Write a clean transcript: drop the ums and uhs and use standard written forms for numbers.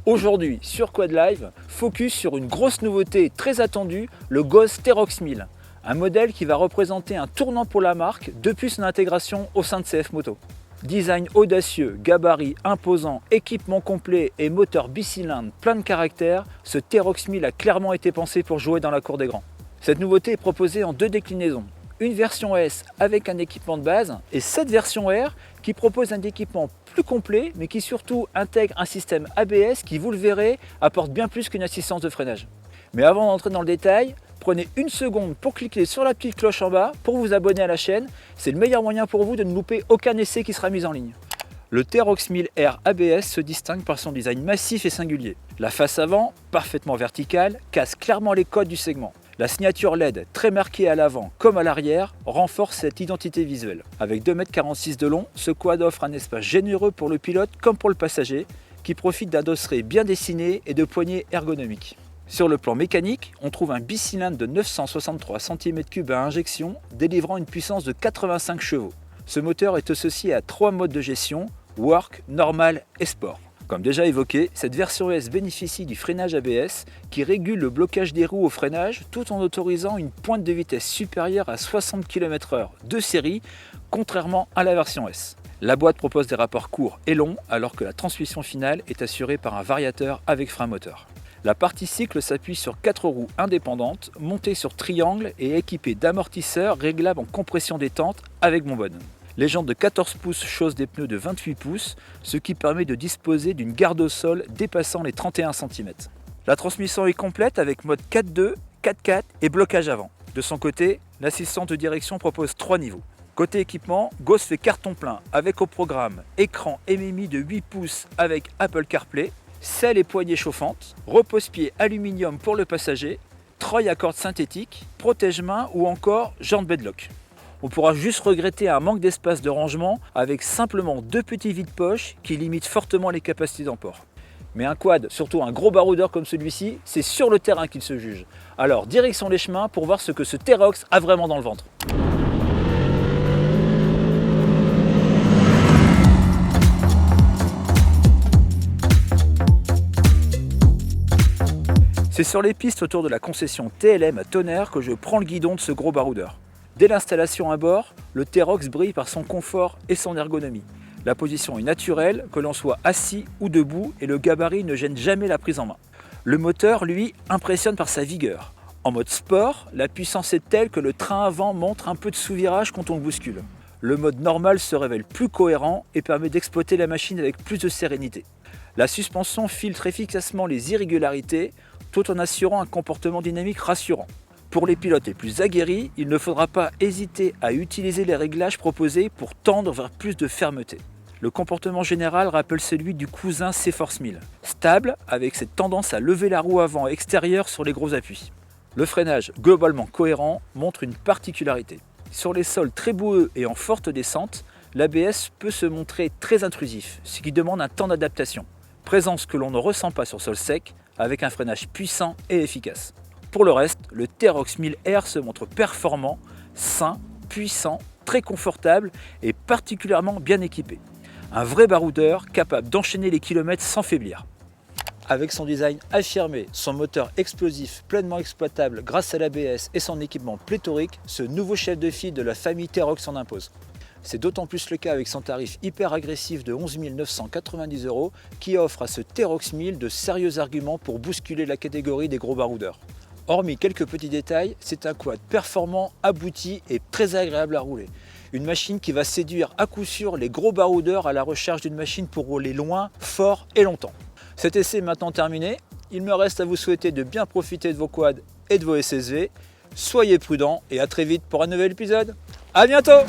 Aujourd'hui sur Quad Live, focus sur une grosse nouveauté très attendue, le Ghost T-Rox 1000. Un modèle qui va représenter un tournant pour la marque depuis son intégration au sein de CF Moto. Design audacieux, gabarit imposant, équipement complet et moteur bicylindre plein de caractère, ce T-Rox 1000 a clairement été pensé pour jouer dans la cour des grands. Cette nouveauté est proposée en deux déclinaisons. Une version S avec un équipement de base et cette version R qui propose un équipement plus complet mais qui surtout intègre un système ABS qui, vous le verrez, apporte bien plus qu'une assistance de freinage. Mais avant d'entrer dans le détail, prenez une seconde pour cliquer sur la petite cloche en bas pour vous abonner à la chaîne. C'est le meilleur moyen pour vous de ne louper aucun essai qui sera mis en ligne. Le T-Rox 1000R ABS se distingue par son design massif et singulier. La face avant, parfaitement verticale, casse clairement les codes du segment. La signature LED, très marquée à l'avant comme à l'arrière, renforce cette identité visuelle. Avec 2,46 m de long, ce quad offre un espace généreux pour le pilote comme pour le passager, qui profite d'un dosseret bien dessiné et de poignées ergonomiques. Sur le plan mécanique, on trouve un bicylindre de 963 cm3 à injection, délivrant une puissance de 85 chevaux. Ce moteur est associé à 3 modes de gestion, Work, Normal et Sport. Comme déjà évoqué, cette version S bénéficie du freinage ABS qui régule le blocage des roues au freinage tout en autorisant une pointe de vitesse supérieure à 60 km/h de série, contrairement à la version S. La boîte propose des rapports courts et longs alors que la transmission finale est assurée par un variateur avec frein moteur. La partie cycle s'appuie sur 4 roues indépendantes, montées sur triangle et équipées d'amortisseurs réglables en compression détente avec bonbonne. Les jantes de 14 pouces chaussent des pneus de 28 pouces, ce qui permet de disposer d'une garde au sol dépassant les 31 cm. La transmission est complète avec mode 4.2, 4.4 et blocage avant. De son côté, l'assistance de direction propose 3 niveaux. Côté équipement, Ghost fait carton plein avec au programme écran MMI de 8 pouces avec Apple CarPlay, selle et poignées chauffantes, repose-pied aluminium pour le passager, treuil à cordes synthétiques, protège-main ou encore jantes bedlock. On pourra juste regretter un manque d'espace de rangement avec simplement 2 petits vides-poches qui limitent fortement les capacités d'emport. Mais un quad, surtout un gros baroudeur comme celui-ci, c'est sur le terrain qu'il se juge. Alors direction les chemins pour voir ce que ce T-Rox a vraiment dans le ventre. C'est sur les pistes autour de la concession TLM à Tonnerre que je prends le guidon de ce gros baroudeur. Dès l'installation à bord, le T-Rox brille par son confort et son ergonomie. La position est naturelle, que l'on soit assis ou debout, et le gabarit ne gêne jamais la prise en main. Le moteur, lui, impressionne par sa vigueur. En mode sport, la puissance est telle que le train avant montre un peu de sous-virage quand on le bouscule. Le mode normal se révèle plus cohérent et permet d'exploiter la machine avec plus de sérénité. La suspension filtre efficacement les irrégularités, tout en assurant un comportement dynamique rassurant. Pour les pilotes les plus aguerris, il ne faudra pas hésiter à utiliser les réglages proposés pour tendre vers plus de fermeté. Le comportement général rappelle celui du cousin C-Force 1000, stable avec cette tendance à lever la roue avant extérieure sur les gros appuis. Le freinage, globalement cohérent, montre une particularité. Sur les sols très boueux et en forte descente, l'ABS peut se montrer très intrusif, ce qui demande un temps d'adaptation. Présence que l'on ne ressent pas sur sol sec, avec un freinage puissant et efficace. Pour le reste, le T-Rox 1000R se montre performant, sain, puissant, très confortable et particulièrement bien équipé. Un vrai baroudeur capable d'enchaîner les kilomètres sans faiblir. Avec son design affirmé, son moteur explosif pleinement exploitable grâce à l'ABS et son équipement pléthorique, ce nouveau chef de file de la famille T-Rox s'en impose. C'est d'autant plus le cas avec son tarif hyper agressif de 11 990 € qui offre à ce T-Rox 1000 de sérieux arguments pour bousculer la catégorie des gros baroudeurs. Hormis quelques petits détails, c'est un quad performant, abouti et très agréable à rouler. Une machine qui va séduire à coup sûr les gros baroudeurs à la recherche d'une machine pour rouler loin, fort et longtemps. Cet essai est maintenant terminé. Il me reste à vous souhaiter de bien profiter de vos quads et de vos SSV. Soyez prudents et à très vite pour un nouvel épisode. À bientôt!